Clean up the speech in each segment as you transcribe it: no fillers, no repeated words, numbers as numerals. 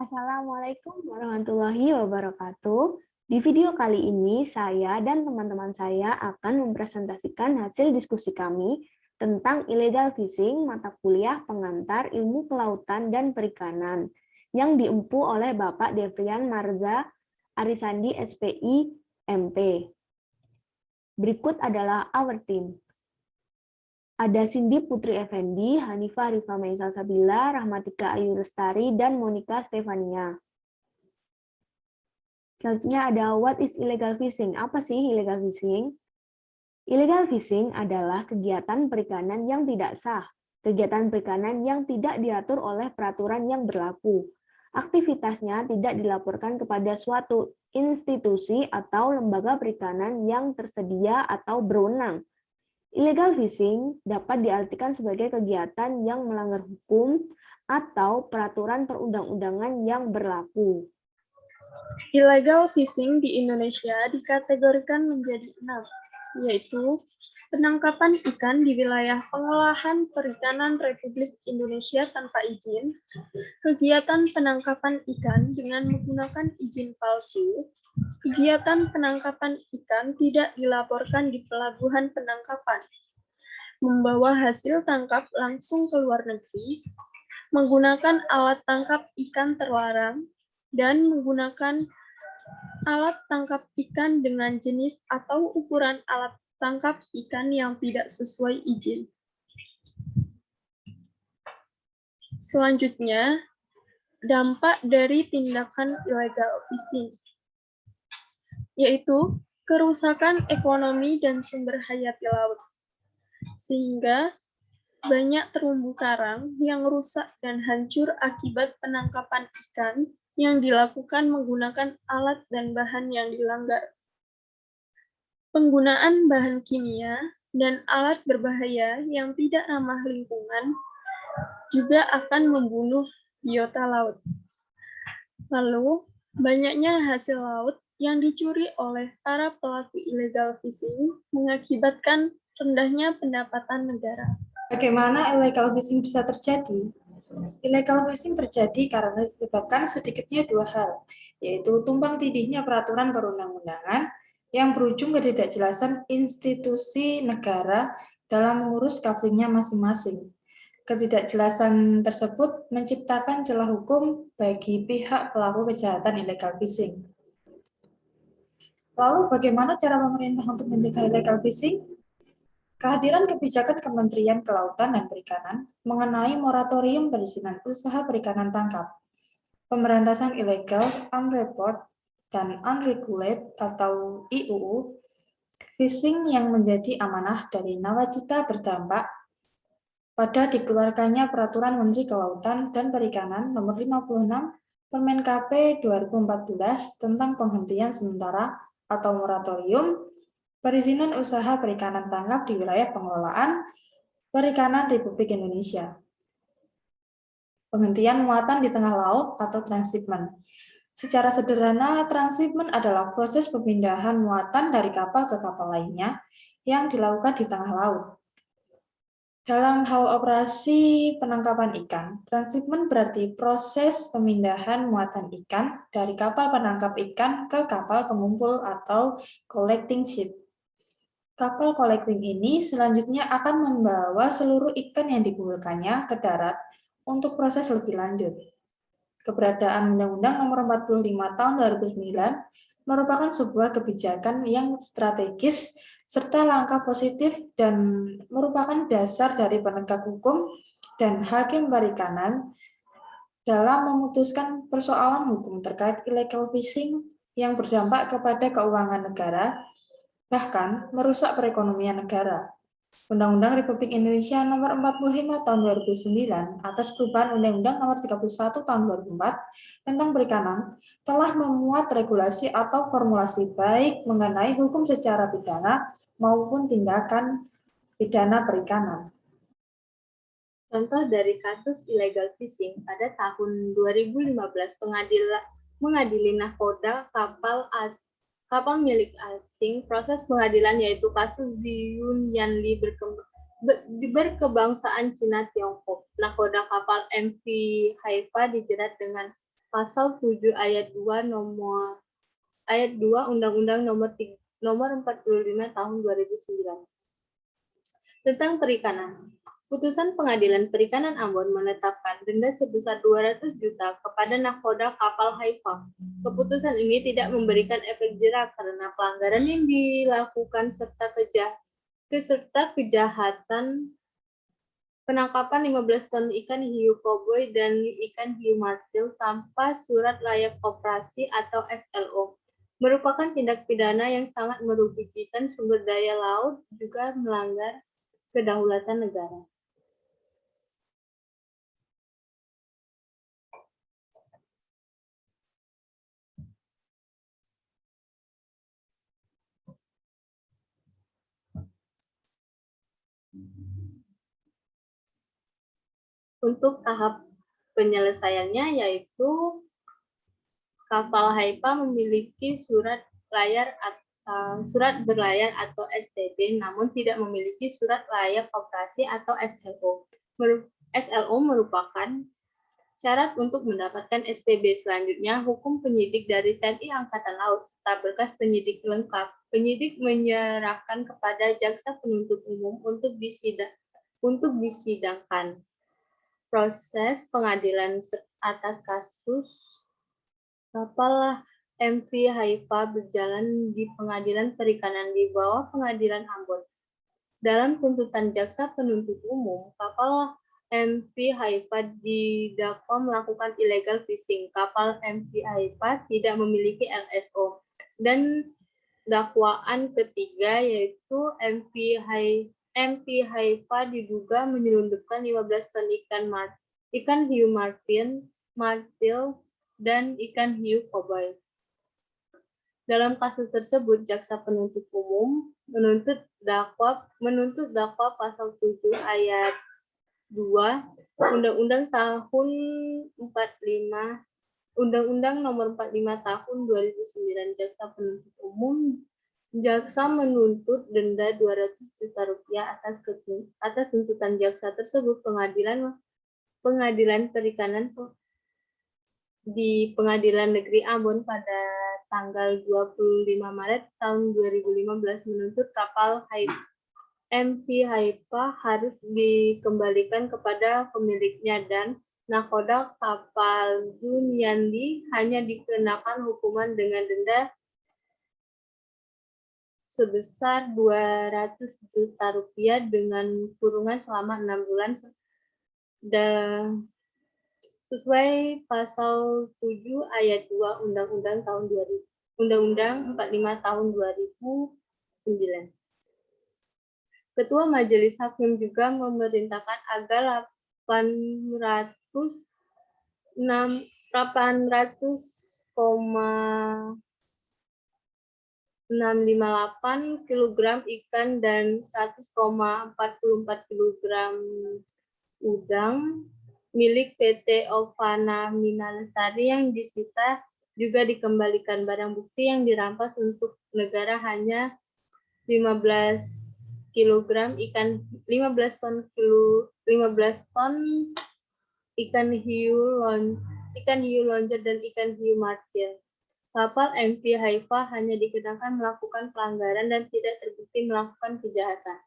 Assalamualaikum warahmatullahi wabarakatuh. Di video kali ini, saya dan teman-teman saya akan mempresentasikan hasil diskusi kami tentang illegal fishing mata kuliah pengantar ilmu kelautan dan perikanan yang diempu oleh Bapak Devrian Marza Arisandi SPI MP. Berikut adalah our team. Ada Cindy Putri Effendi, Hanifah Rifa Maisal Sabila, Rahmatika Ayu Lestari, dan Monica Stefania. Selanjutnya ada what is illegal fishing? Apa sih illegal fishing? Illegal fishing adalah kegiatan perikanan yang tidak sah, kegiatan perikanan yang tidak diatur oleh peraturan yang berlaku. Aktivitasnya tidak dilaporkan kepada suatu institusi atau lembaga perikanan yang tersedia atau berwenang. Illegal fishing dapat diartikan sebagai kegiatan yang melanggar hukum atau peraturan perundang-undangan yang berlaku. Illegal fishing di Indonesia dikategorikan menjadi 6, yaitu penangkapan ikan di wilayah pengolahan perikanan Republik Indonesia tanpa izin, kegiatan penangkapan ikan dengan menggunakan izin palsu, kegiatan penangkapan ikan tidak dilaporkan di pelabuhan penangkapan, membawa hasil tangkap langsung ke luar negeri, menggunakan alat tangkap ikan terlarang, dan menggunakan alat tangkap ikan dengan jenis atau ukuran alat tangkap ikan yang tidak sesuai izin. Selanjutnya, dampak dari tindakan illegal fishing, yaitu kerusakan ekonomi dan sumber hayati laut, sehingga banyak terumbu karang yang rusak dan hancur akibat penangkapan ikan yang dilakukan menggunakan alat dan bahan yang dilanggar. Penggunaan bahan kimia dan alat berbahaya yang tidak ramah lingkungan juga akan membunuh biota laut. Lalu, banyaknya hasil laut yang dicuri oleh para pelaku illegal fishing mengakibatkan rendahnya pendapatan negara. Bagaimana illegal fishing bisa terjadi? Illegal fishing terjadi karena disebabkan sedikitnya dua hal, yaitu tumpang tindihnya peraturan perundang-undangan yang berujung ketidakjelasan institusi negara dalam mengurus kaflingnya masing-masing. Ketidakjelasan tersebut menciptakan celah hukum bagi pihak pelaku kejahatan illegal fishing. Lalu bagaimana cara pemerintah untuk mencegah illegal fishing? Kehadiran kebijakan Kementerian Kelautan dan Perikanan mengenai moratorium perizinan usaha perikanan tangkap, pemberantasan ilegal, unreported, dan unregulated atau IUU, fishing yang menjadi amanah dari Nawacita berdampak pada dikeluarkannya Peraturan Menteri Kelautan dan Perikanan Nomor 56 Permen KP 2014 tentang penghentian sementara atau moratorium perizinan usaha perikanan tangkap di wilayah pengelolaan perikanan Republik Indonesia. Penghentian muatan di tengah laut atau transhipment. Secara sederhana, transhipment adalah proses pemindahan muatan dari kapal ke kapal lainnya yang dilakukan di tengah laut. Dalam hal operasi penangkapan ikan, transhipment berarti proses pemindahan muatan ikan dari kapal penangkap ikan ke kapal pengumpul atau collecting ship. Kapal collecting ini selanjutnya akan membawa seluruh ikan yang dikumpulkannya ke darat untuk proses lebih lanjut. Keberadaan Undang-Undang Nomor 45 Tahun 2009 merupakan sebuah kebijakan yang strategis serta langkah positif dan merupakan dasar dari penegak hukum dan hakim perikanan dalam memutuskan persoalan hukum terkait illegal fishing yang berdampak kepada keuangan negara, bahkan merusak perekonomian negara. Undang-Undang Republik Indonesia Nomor 45 Tahun 2009 atas perubahan Undang-Undang Nomor 31 Tahun 2004 tentang perikanan telah memuat regulasi atau formulasi baik mengenai hukum secara pidana maupun tindakan pidana perikanan. Contoh dari kasus illegal fishing pada tahun 2015 mengadili nahkoda kapal milik asing. Proses pengadilan yaitu kasus Ziyun Yanli berkebangsaan Cina Tiongkok. Nahkoda kapal MV Haifa dijerat dengan Pasal 7 ayat 2 Undang-Undang nomor 45 tahun 2009 tentang perikanan. Putusan Pengadilan Perikanan Ambon menetapkan denda sebesar 200 juta kepada nahkoda kapal Haifa. Keputusan ini tidak memberikan efek jera karena pelanggaran yang dilakukan serta kejahatan penangkapan 15 ton ikan hiu koboi dan ikan hiu martil tanpa surat layak operasi atau SLO merupakan tindak pidana yang sangat merugikan sumber daya laut, juga melanggar kedaulatan negara. Untuk tahap penyelesaiannya yaitu kapal Haifa memiliki surat berlayar atau STB, namun tidak memiliki surat layak operasi atau SLO. SLO merupakan syarat untuk mendapatkan SPB. Selanjutnya, hukum penyidik dari TNI Angkatan Laut serta berkas penyidik lengkap. Penyidik menyerahkan kepada jaksa penuntut umum untuk disidangkan. Proses pengadilan atas kasus kapal MV Haifa berjalan di Pengadilan Perikanan di bawah Pengadilan Ambon. Dalam tuntutan jaksa penuntut umum, kapal MV Haifa didakwa melakukan illegal fishing. Kapal MV Haifa tidak memiliki LSO. Dan dakwaan ketiga yaitu MV Haifa diduga menyelundupkan 15 ton ikan hiu martil, dan ikan hiu koboi. Dalam kasus tersebut, jaksa penuntut umum menuntut dakwa pasal 7 ayat 2 Undang-Undang Nomor 45 tahun 2009. Jaksa menuntut denda 200 juta rupiah atas tuntutan jaksa tersebut. Pengadilan Perikanan di Pengadilan Negeri Ambon pada tanggal 25 Maret tahun 2015 menuntut kapal MV Haifa harus dikembalikan kepada pemiliknya dan nahkoda kapal Juniandi hanya dikenakan hukuman dengan denda sebesar 200 juta rupiah dengan kurungan selama 6 bulan dan sesuai pasal 7 ayat 2 Undang-Undang 45 tahun 2009. Ketua Majelis Hakim juga memerintahkan agar 658 kg ikan dan 100,44 kg udang milik PT Ovana Minalestari yang disita juga dikembalikan. Barang bukti yang dirampas untuk negara hanya 15 ton ikan hiu lonjor dan ikan hiu martil. Kapal MV Haifa hanya dikenakan melakukan pelanggaran dan tidak terbukti melakukan kejahatan.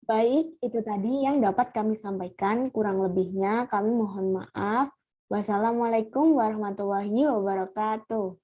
Baik, itu tadi yang dapat kami sampaikan. Kurang lebihnya kami mohon maaf. Wassalamualaikum warahmatullahi wabarakatuh.